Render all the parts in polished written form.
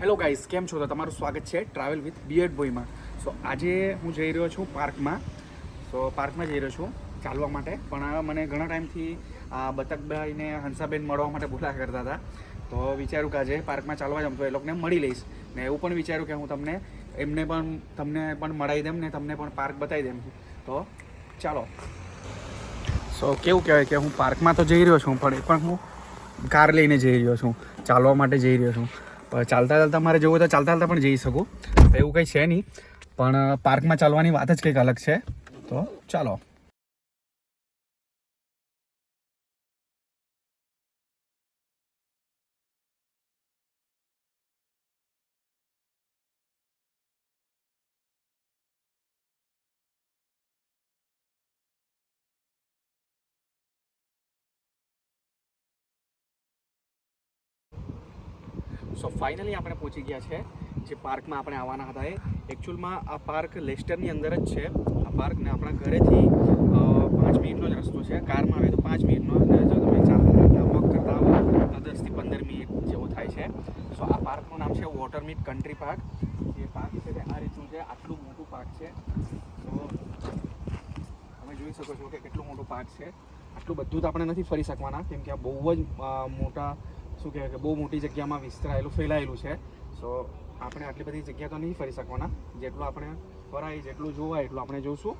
Hello guys, કેમ છો? તો તમારું સ્વાગત છે ટ્રાવેલ વિથ બીએડ બોયમાં. સો આજે હું જઈ રહ્યો છું પાર્કમાં. જઈ રહ્યો છું ચાલવા માટે. પણ મને ઘણા ટાઈમથી બતકભાઈ ને હંસાબેન મળવા માટે બોલા કરતા હતા. તો વિચાર્યું કે આજે પાર્કમાં ચાલવા જાઉં તો એ લોકોને મળી લઈશ. ને એવું પણ વિચાર્યું કે હું તમને મળાવી દેમ ને તમને પણ પાર્ક બતાવી દેમ. તો ચાલો. સો કેવું કહેવાય કે હું પાર્કમાં તો જઈ રહ્યો છું, પણ હું કાર લઈને જઈ રહ્યો છું, ચાલવા માટે જઈ રહ્યો છું. ચાલતા મારે જવું હોય તો ચાલતા પણ જઈ શકું, એવું કંઈ છે નહીં. પણ પાર્કમાં ચાલવાની વાત જ કંઈક અલગ છે. તો ચાલો. સો ફાઇનલી આપણે પહોંચી ગયા છે જે પાર્કમાં આપણે આવવાના હતા. એકચ્યુઅલમાં આ પાર્ક લેસ્ટરની અંદર જ છે. આ પાર્કને આપણા ઘરેથી 5 મિનિટનો જ રસ્તો છે. કારમાં આવે તો 5 મિનિટનો, અને જો તમે ચાલતા વોક કરતા આવો તો 10થી 15 મિનિટ જેવો થાય છે. સો આ પાર્કનું નામ છે વોટરમીડ કન્ટ્રી પાર્ક. જે પાર્ક છે તે આ રીતનું છે. આટલું મોટું પાર્ક છે. તો તમે જોઈ શકો છો કે કેટલું મોટું પાર્ક છે. આટલું બધું તો આપણે નથી ફરી શકવાના, કેમ કે આ બહુ જ મોટા શું કહેવાય કે બહુ મોટી જગ્યામાં ફેલાયેલું છે. સો આપણે આટલી બધી જગ્યા તો નહીં ફરી શકવાના. જેટલું આપણે ફરાય, જેટલું જોવાય એટલું આપણે જોઈશું.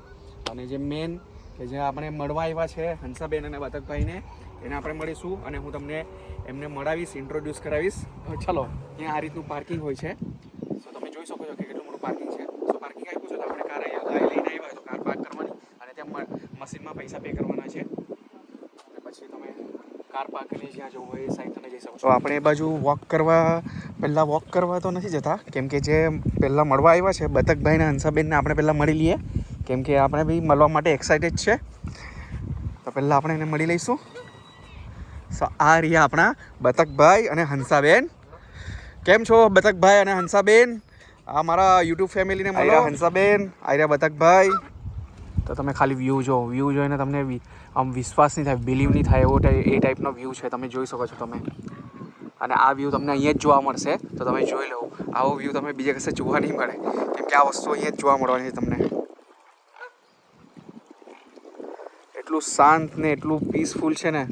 અને જે મેન કે જે આપણે મળવા આવ્યા છે હંસાબેન અને બતકભાઈને, એને આપણે મળીશું અને હું તમને એમને મળાવીશ, ઇન્ટ્રોડ્યુસ કરાવીશ. ચલો. ત્યાં આ રીતનું પાર્કિંગ હોય છે. સો તમે જોઈ શકો છો કે કેટલું મોટું પાર્કિંગ છે. સો પાર્કિંગ આપ્યું છે તો આપણે કાર લઈને આવ્યા હોય તો કાર પાર્ક કરવાની અને ત્યાં મશીનમાં પૈસા પે કરવાના છે. અને પછી તમે કાર પાર્ક કરીને જ્યાં જવું હોય એ સાઈડ તમે જઈ શકો છો. આપણે એ બાજુ વોક કરવા તો નથી જતા, કેમ કે જે પહેલાં મળવા આવ્યા છે બતકભાઈને હંસાબેનને આપણે પહેલાં મળી લઈએ, કેમ કે આપણે બી મળવા માટે એક્સાઇટેડ છે. તો પહેલાં આપણે એને મળી લઈશું. સો આ રહ્યા આપણા બતકભાઈ અને હંસાબેન. કેમ છો બતકભાઈ અને હંસાબેન? આ મારા યુટ્યુબ ફેમિલીને મળો. હંસાબેન, આ રહ્યા બતકભાઈ. તો તમે ખાલી વ્યૂ જોઈને તમને આમ વિશ્વાસ નહીં થાય, બિલીવ નહીં થાય એવો એ ટાઈપનો વ્યૂ છે. તમે જોઈ શકો છો તમે. અને આ વ્યૂ તમને અહીંયા જ જોવા મળશે, તો તમે જોઈ લો. આવો વ્યૂ તમે બીજે કશે જોવા નહીં મળે, કેમ કે આ વસ્તુ અહીંયા જ જોવા મળવાની છે તમને. એટલું શાંત ને એટલું પીસફુલ છે ને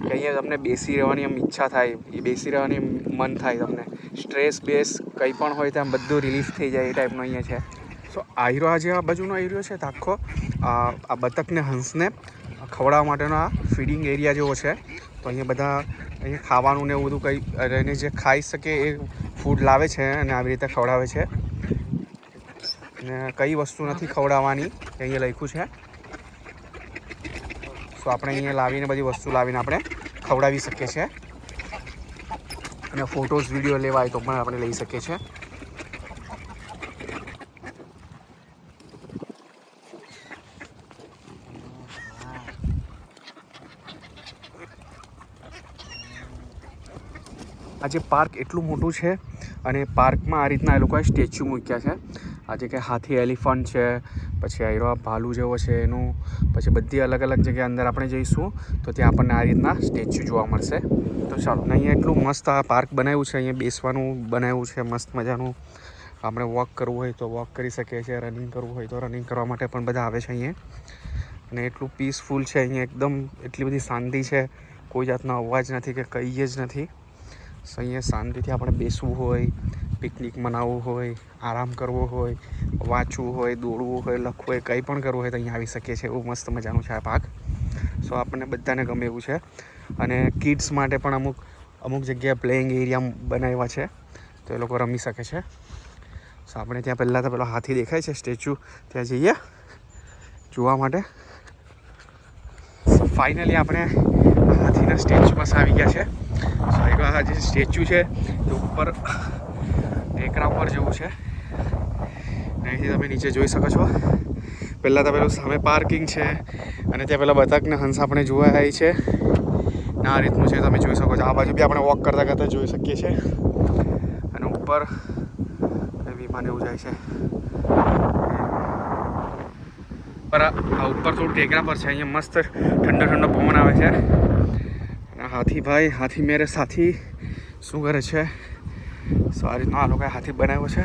કે અહીંયા તમને બેસી રહેવાની આમ ઈચ્છા થાય, બેસી રહેવાની મન થાય તમને. સ્ટ્રેસ બેસ કંઈ પણ હોય ત્યાં બધું રિલીફ થઈ જાય એ ટાઈપનો અહીંયા છે. સો આ જે આ બાજુનો એરિયો છે તો આખો આ બતકને હંસને ખવડાવવા માટેનો આ ફીડિંગ એરિયા જેવો છે. તો અહીંયા ખાવાનું ને એવું બધું કંઈ એને જે ખાઈ શકે એ ફૂડ લાવે છે અને આવી રીતે ખવડાવે છે. અને કઈ વસ્તુ નથી ખવડાવવાની એ અહીંયા લખ્યું છે. સો આપણે અહીંયા બધી વસ્તુ લાવીને આપણે ખવડાવી શકીએ છીએ. અને ફોટોઝ વિડીયો લેવા હોય તો પણ આપણે લઈ શકીએ છીએ. આજે પાર્ક એટલું મોટું છે અને પાર્કમાં આ રીતના એ લોકોએ સ્ટેચ્યુ મૂક્યા છે. આજે કે હાથી, એલિફન્ટ છે, પછી આયરો ભાલુ જેવો છે એનું, પછી બધી અલગ અલગ જગ્યાએ અંદર આપણે જઈશું તો ત્યાં આપણને આ રીતના સ્ટેચ્યુ જોવા મળશે. તો ચાલો. અહીંયા એટલું મસ્ત આ પાર્ક બનાવ્યું છે. અહીંયા બેસવાનું બનાવ્યું છે મસ્ત મજાનું. આપણે વોક કરવું હોય તો વોક કરી શકીએ છીએ, રનિંગ કરવું હોય તો રનિંગ કરવા માટે પણ બધા આવે છે અહીંયા. અને એટલું પીસફુલ છે અહીંયા, એકદમ એટલી બધી શાંતિ છે. કોઈ જાતનો અવાજ નથી કે કંઈ જ નથી. સો અહીંયા શાંતિથી આપણે બેસવું હોય, પિકનિક મનાવવું હોય, આરામ કરવો હોય, વાંચવું હોય, દોડવું હોય, લખવું હોય, કંઈ પણ કરવું હોય તો અહીંયા આવી શકીએ છીએ. એવું મસ્ત મજાનું છે આ પાર્ક. સો આપણને બધાને ગમે એવું છે. અને કિડ્સ માટે પણ અમુક જગ્યાએ પ્લેઇંગ એરિયા બનાવ્યા છે, તો એ લોકો રમી શકે છે. સો આપણે ત્યાં પહેલાં તો પેલો હાથી દેખાય છે સ્ટેચ્યુ, ત્યાં જઈએ જોવા માટે. ફાઇનલી આપણે હાથીના સ્ટેચ્યુ પાસે આવી ગયા છે. સો આ જે સ્ટેચ્યુ છે એ ઉપર ટેકરા ઉપર જેવું છે. અહીંથી તમે નીચે જોઈ શકો છો. પહેલાં તો પેલું સામે પાર્કિંગ છે અને ત્યાં પેલા બતકને હંસ આપણે જોવા આવી છે. આ રીતનું છે, તમે જોઈ શકો છો. આ બાજુ બી આપણે વોક કરતા જોઈ શકીએ છીએ. અને ઉપર વિમાન એવું જાય છે. પર આ ઉપર થોડું ટેકરા પર છે. અહીંયા મસ્ત ઠંડો પવન આવે છે. હાથી મેરે સાથી શું કરે છે? સો આ રીતનો આ લોકોએ હાથી બનાવ્યો છે.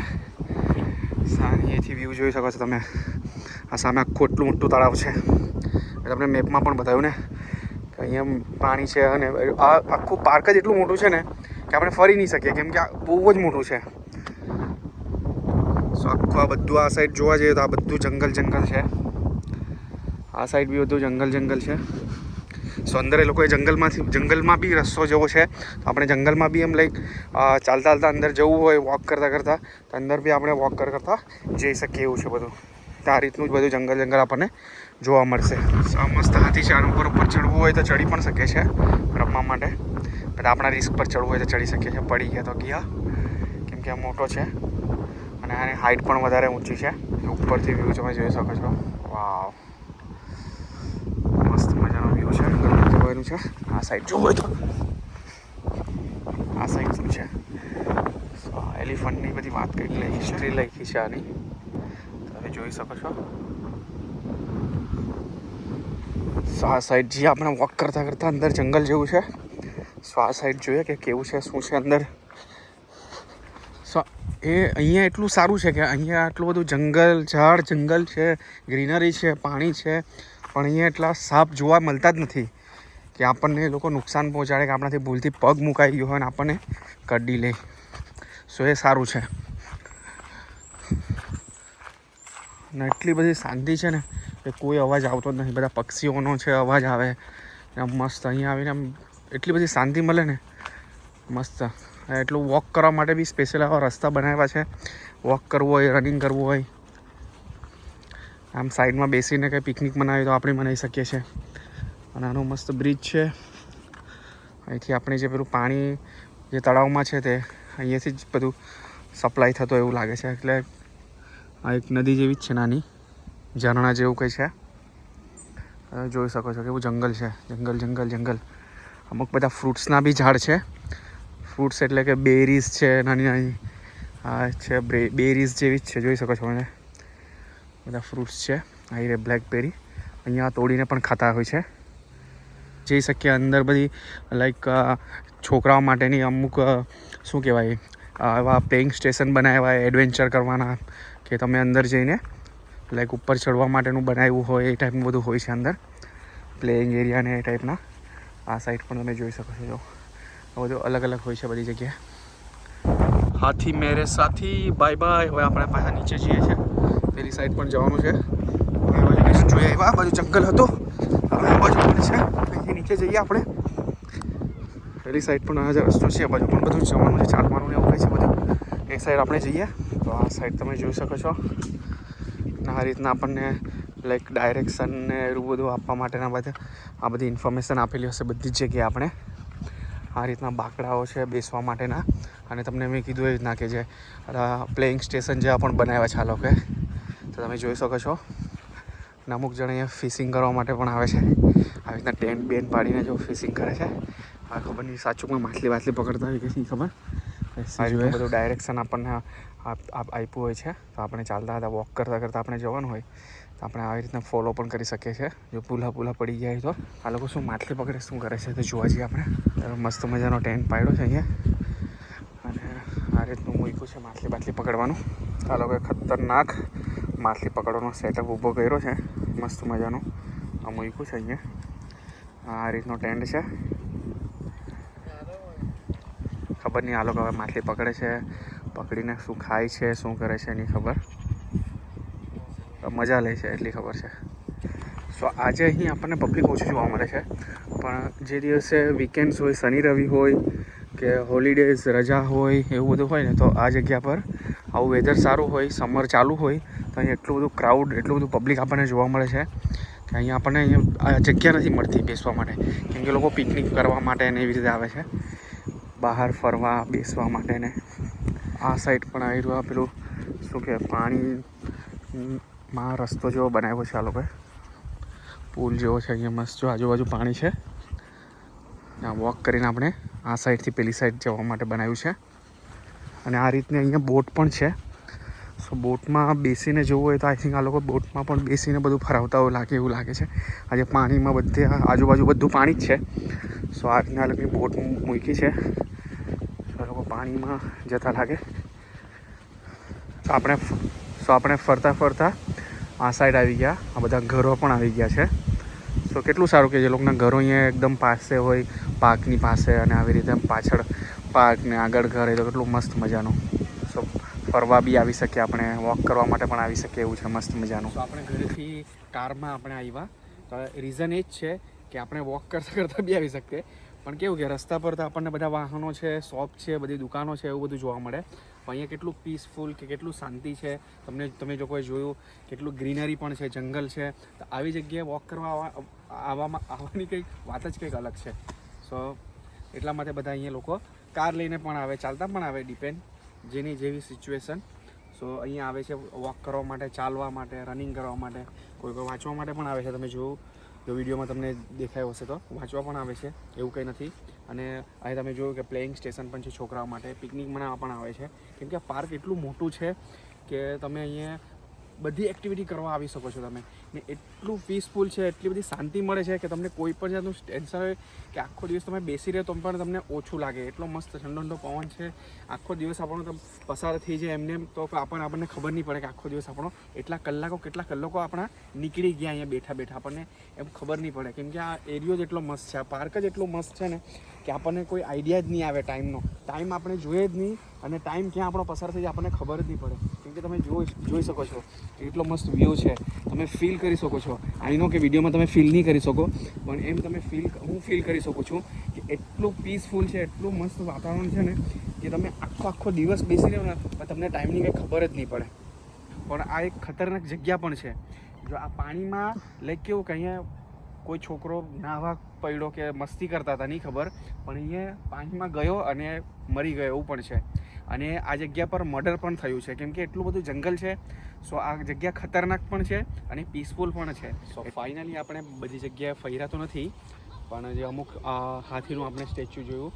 અહીંયાથી વ્યૂ જોઈ શકો છો તમે. આ સામે આખું એટલું મોટું તળાવ છે. તમને મેપમાં પણ બતાવ્યું ને કે અહીંયા પાણી છે અને આ આખું પાર્ક જ એટલું મોટું છે ને કે આપણે ફરી નહીં શકીએ કેમ કે આ બહુ જ મોટું છે. સો આખું આ બધું આ સાઈડ જોવા જઈએ તો આ બધું જંગલ છે. આ સાઈડ બી બધું જંગલ છે. સો અંદર એ લોકોએ જંગલમાં બી રસ્તો જેવો છે. તો આપણે જંગલમાં બી એમ લાઈક ચાલતા અંદર જવું હોય વોક કરતાં તો અંદર બી આપણે વોક કરતા જઈ શકીએ એવું છે બધું. તો આ રીતનું જ બધું જંગલ આપણને જોવા મળશે. મસ્ત હાથી છે. આના ઉપર ચડવું હોય તો ચડી પણ શકે છે રમવા માટે. બધા આપણા રિસ્ક પર ચડવું હોય તો ચડી શકીએ છીએ. પડી ગયા તો ગયા કેમ કે આ મોટો છે અને આની હાઇટ પણ વધારે ઊંચી છે. ઉપરથી વ્યૂ તમે જોઈ શકો છો. વાવ, મસ્ત મજાનો વ્યૂ છે. જવાનું છે આ સાઈડ જોવું હોય તો. આ સાઈડ શું છે? એલિફન્ટની બધી વાત કરી હિસ્ટ્રી લખી છે આની. તમે જોઈ શકો છો. સો આ સાઈડ જે આપણે વોક કરતાં અંદર જંગલ જેવું છે. સો આ સાઈડ જોઈએ કે કેવું છે શું છે અંદર. સો એ અહીંયા એટલું સારું છે કે અહીંયા આટલું બધું જંગલ છે, ગ્રીનરી છે, પાણી છે, પણ અહીંયા એટલા સાપ જોવા મળતા જ નથી કે આપણને એ લોકો નુકસાન પહોંચાડે કે આપણાથી ભૂલથી પગ મુકાઈ ગયો હોય અને આપણને કડી લે. સો એ સારું છે. અને એટલી બધી શાંતિ છે ને કે કોઈ અવાજ આવતો જ નથી. બધા પક્ષીઓનો છે અવાજ આવે મસ્ત. અહીંયા આવીને આમ એટલી બધી શાંતિ મળે ને મસ્ત. એટલું વોક કરવા માટે બી સ્પેશિયલ આવા રસ્તા બનાવ્યા છે. વોક કરવું હોય, રનિંગ કરવું હોય, આમ સાઈડમાં બેસીને કંઈ પિકનિક મનાવી તો આપણે મનાવી શકીએ છીએ. અને આનો મસ્ત બ્રિજ છે. અહીંથી આપણે જે પેલું પાણી જે તળાવમાં છે તે અહીંયાથી જ બધું સપ્લાય થતો એવું લાગે છે. એટલે આ એક નદી જેવી જ છે, નાની ઝરણા જેવું કંઈ છે. જોઈ શકો છો કેવું જંગલ છે. જંગલ. અમુક બધા ફ્રૂટ્સના બી ઝાડ છે. ફ્રૂટ્સ એટલે કે બેરીઝ છે, નાની આ છે બેરીઝ જેવી જ છે. જોઈ શકો છો મને બધા ફ્રૂટ્સ છે. અહીં રે બ્લેકબેરી અહીંયા તોડીને પણ ખાતા હોય છે. જઈ શકીએ અંદર. બધી લાઈક છોકરાઓ માટેની અમુક શું કહેવાય એવા પ્લેઇંગ સ્ટેશન બનાવ્યા એડવેન્ચર કરવાના કે તમે અંદર જઈને લાઈક ઉપર ચડવા માટેનું બનાવ્યું હોય એ ટાઈપનું બધું હોય છે અંદર. પ્લેઇંગ એરિયા ને એ ટાઈપના. આ સાઈડ પણ તમે જોઈ શકો છો. બધું અલગ હોય છે બધી જગ્યાએ. હાથી મેરે સાથી બાય. હવે આપણે પાછા નીચે જઈએ છીએ. પેલી સાઈડ પણ જવાનું છે. જોઈએ એવા બાજુ જંગલ હતો, હવે આ બાજુ પણ છે. અહીંથી નીચે જઈએ આપણે. પેલી સાઈડ પણ આ રસ્તો છે. આ બાજુ પણ બધું જવાનું છે, ચાલવાનું ને એવું કંઈ છે બધું. એક સાઈડ આપણે જઈએ તો આ સાઈડ તમે જોઈ શકો છો. આ રીતના આપણને લાઈક ડાયરેક્શન ને એવું બધું આપવા માટેના બધા આ બધી ઇન્ફોર્મેશન આપેલી હશે બધી જ જગ્યાએ. આપણે આ રીતના બાકડાઓ છે બેસવા માટેના. અને તમને મેં કીધું એ રીતના કે જે પ્લેઇંગ સ્ટેશન જેવા પણ બનાવ્યા છે આ લોકોએ. તો તમે જોઈ શકો છો. અને અમુક જણ અહીંયા ફિશિંગ કરવા માટે પણ આવે છે. આવી રીતના ટેન્ટ પાડીને જો ફિશિંગ કરે છે. આ ખબર નહીં સાચું માછલી પકડતા હોય કે નહીં ખબર. બધું ડાયરેક્શન આપણને આપ્યું હોય છે. તો આપણે ચાલતા વોક કરતાં આપણે જવાનું હોય તો આપણે આવી રીતના ફોલો પણ કરી શકીએ છીએ. જો પૂલા પડી જાય તો આ લોકો શું માછલી પકડે શું કરે છે તો જોવા જઈએ આપણે. મસ્ત મજાનો ટેન્ટ પાડ્યો છે અહીંયા. અને આ રીતનું મૂક્યું છે માછલી પકડવાનું. આ લોકોએ ખતરનાક માછલી પકડવાનો સેટઅપ ઊભો કર્યો છે. મસ્ત મજાનું આ મૂક્યું છે અહીંયા. આ રીતનો ટેન્ટ છે. ખબર નહીં આ લોકો હવે માછલી પકડે છે, પકડીને શું ખાય છે, શું કરે છે એની ખબર. મજા લે છે એટલી ખબર છે. સો આજે અહીં આપણને પબ્લિક ઓછું જોવા મળે છે. પણ જે દિવસે વીકેન્ડ્સ હોય, શનિ રવિ હોય કે હોલિડેઝ રજા હોય એવું બધું હોય ને તો આ જગ્યા પર આવું વેધર સારું હોય, સમર ચાલુ હોય તો અહીં એટલું બધું ક્રાઉડ, એટલું બધું પબ્લિક આપણને જોવા મળે છે કે અહીંયા આપણને આ જગ્યા નથી મળતી બેસવા માટે. કેમ કે લોકો પિકનિક કરવા માટે ને એવી રીતે આવે છે, બહાર ફરવા બેસવા માટે ને. આ સાઈડ પણ આવી રહ્યું પેલું શું કહેવાય પાણીમાં રસ્તો જેવો બનાવ્યો છે આ લોકોએ. પુલ જેવો છે અહીંયા મસ્ત. જો આજુબાજુ પાણી છે. ત્યાં વોક કરીને આપણે આ સાઈડથી પેલી સાઈડ જવા માટે બનાવ્યું છે. અને આ રીતની અહીંયા બોટ પણ છે. સો બોટમાં બેસીને જવું હોય તો આઈ થિંક આ લોકો બોટમાં પણ બેસીને બધું ફરાવતા હોય એવું લાગે છે. આજે પાણીમાં બધે આજુબાજુ બધું પાણી જ છે. સો આ રીતના લોકોની બોટ મૂકી છે. લોકો પાણીમાં જતા લાગે. આપણે ફરતા ફરતા આ સાઈડ આવી ગયા. આ બધા ઘરો પણ આવી ગયા છે. સો કેટલું સારું કે જે લોકોના ઘરો અહીંયા એકદમ પાસે હોય, પાર્કની પાસે, અને આવી રીતે પાછળ પાર્ક ને આગળ ઘર હોય તો કેટલું મસ્ત મજાનું. સો ફરવા બી આવી શકીએ, આપણે વોક કરવા માટે પણ આવી શકીએ એવું છે મસ્ત મજાનું. તો આપણે ઘરેથી કારમાં આપણે આવ્યા, તો રીઝન એ જ છે કે આપણે વોક કરતાં કરતાં બી આવી શકીએ. પણ કેવું કે રસ્તા પર તો આપણને બધા વાહનો છે, શોપ છે, બધી દુકાનો છે, એવું બધું જોવા મળે. પણ અહીંયા કેટલું પીસફુલ કે કેટલું શાંતિ છે. તમે જો કોઈ જોયું કેટલું ગ્રીનરી પણ છે, જંગલ છે. તો આવી જગ્યાએ વોક કરવા આવવાની કંઈક વાત જ કંઈક અલગ છે. સો એટલા માટે બધા અહીંયા લોકો કાર લઈને પણ આવે, ચાલતા પણ આવે, ડિપેન્ડ જેની જેવી સિચ્યુએશન. સો અહીંયા આવે છે વોક કરવા માટે, ચાલવા માટે, રનિંગ કરવા માટે, કોઈ વાંચવા માટે પણ આવે છે. તમે જો વિડીયોમાં તમને દેખાયો હશે તો વાંચવા પણ આવે છે, એવું કંઈ નથી. અને અહીં તમે જોયું કે પ્લેઇંગ સ્ટેશન પણ છે છોકરાઓ માટે, પિકનિક મનાવવા પણ આવે છે. કેમ કે આ પાર્ક એટલું મોટું છે કે તમે અહીંયા બધી એક્ટિવિટી કરવા આવી શકો છો તમે. ને એટલું પીસફુલ છે, એટલી બધી શાંતિ મળે છે કે તમને કોઈ પણ જાતનું ટેન્શન હોય કે આખો દિવસ તમે બેસી રહે તો પણ તમને ઓછું લાગે. એટલો મસ્ત ઠંડો ઠંડો પવન છે. આખો દિવસ આપણો પસાર થઈ જાય એમને તો આપણને ખબર નહીં પડે કે આખો દિવસ આપણો કેટલા કલાકો આપણા નીકળી ગયા અહીંયા બેઠા બેઠા. આપણને એમ ખબર નહીં પડે કેમ કે આ એરિયો જ એટલો મસ્ત છે, આ પાર્ક જ એટલો મસ્ત છે ને કે આપણને કોઈ આઈડિયા જ નહીં આવે ટાઈમનો. ટાઈમ આપણે જોઈએ જ નહીં, અને ટાઈમ ક્યાં આપણો પસાર થઈ જાય આપણને ખબર જ નહીં પડે. કેમ કે તમે જોઈ શકો છો એટલો મસ્ત વ્યૂ છે, તમે ફીલ કરી શકો છો. આઈ નો કે વિડીયોમાં તમે ફીલ નહીં કરી શકો, પણ એમ તમે હું ફીલ કરી શકું છું કે એટલું પીસફુલ છે, એટલું મસ્ત વાતાવરણ છે ને કે તમે આખો દિવસ બેસી રહ્યો ને પણ તમને ટાઈમની કંઈ ખબર જ નહીં પડે. પણ આ એક ખતરનાક જગ્યા પણ છે. જો આ પાણીમાં લાઈક કેવું કે અહીંયા કોઈ છોકરો નાહવા પડ્યો કે મસ્તી કરતા હતા, નહીં ખબર, પણ અહીંયા પાણીમાં ગયો અને મરી ગયો એવું પણ છે. અને આ જગ્યા પર મર્ડર પણ થયું છે કેમ કે એટલું બધું જંગલ છે. સો આ જગ્યા ખતરનાક પણ છે અને પીસફુલ પણ છે. સો ફાઇનલી આપણે બધી જગ્યાએ ફર્યા તો નથી, પણ જે અમુક હાથીનું આપણે સ્ટેચ્યુ જોયું,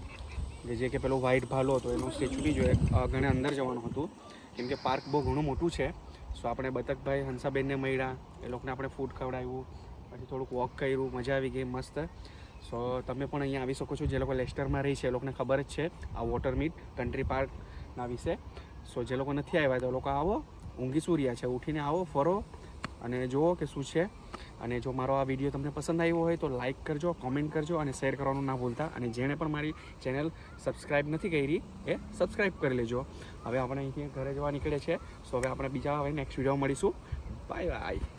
જે કે પેલો વ્હાઇટ ભાલો હતો એનું સ્ટેચ્યુ બી જોઈએ. ઘણે અંદર જવાનું હતું કેમ કે પાર્ક બહુ ઘણું મોટું છે. સો આપણે બતકભાઈ હંસાબેનને મળ્યા, એ લોકોને આપણે ફૂડ ખવડાવ્યું, પછી થોડુંક વોક કર્યું, મજા આવી ગઈ મસ્ત. સો તમે પણ અહીંયા આવી શકો છો. જે લોકો લેસ્ટરમાં રહી છે એ લોકોને ખબર જ છે આ વોટરમીડ કન્ટ્રી પાર્કના વિશે. સો જે લોકો નથી આવ્યા તો લોકો આવો, ઊંઘી સૂર્યા છે, ઉઠીને આવો, ફરો અને જુઓ કે શું છે. અને જો મારો આ વિડીયો તમને પસંદ આવ્યો હોય તો લાઇક કરજો, કોમેન્ટ કરજો અને શેર કરવાનું ના ભૂલતા. અને જેણે પણ મારી ચેનલ સબસ્ક્રાઈબ નથી કરી એ સબસ્ક્રાઈબ કરી લેજો. હવે આપણે અહીંથી ઘરે જવા નીકળે છે. સો હવે આપણે બીજા નેક્સ્ટ વિડીયો મળીશું. Bye bye.